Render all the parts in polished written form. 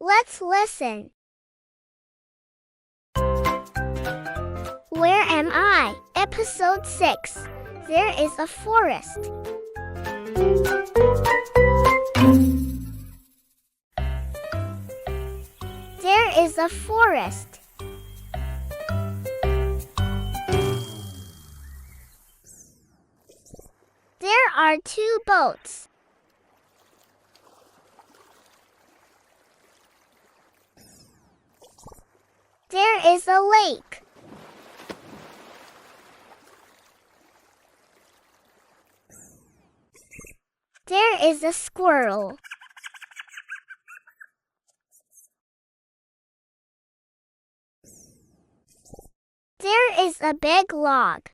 Let's listen. Where am I? Episode 6. There is a forest. There is a forest. There are 2 boats. There is a lake. There is a squirrel. There is a big log.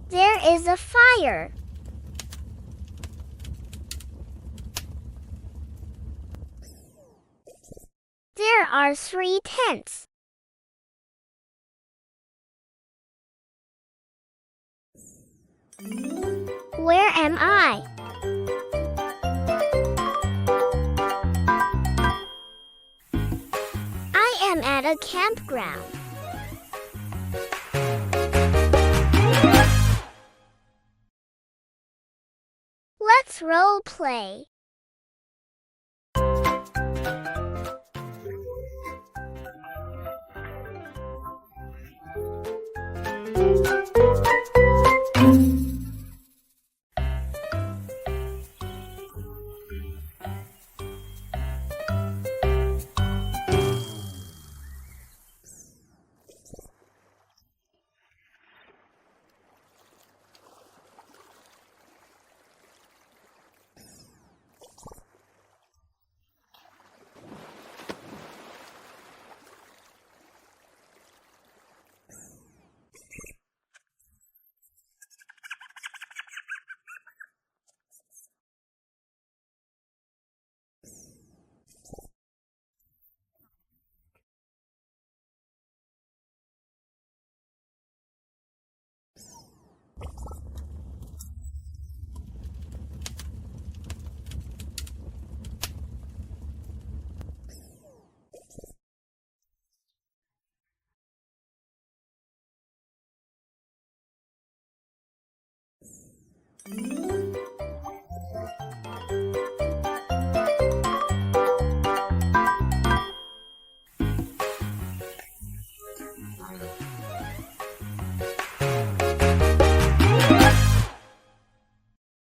There is a fire. There are 3 tents. Where am I? I am at a campground. Let's role play.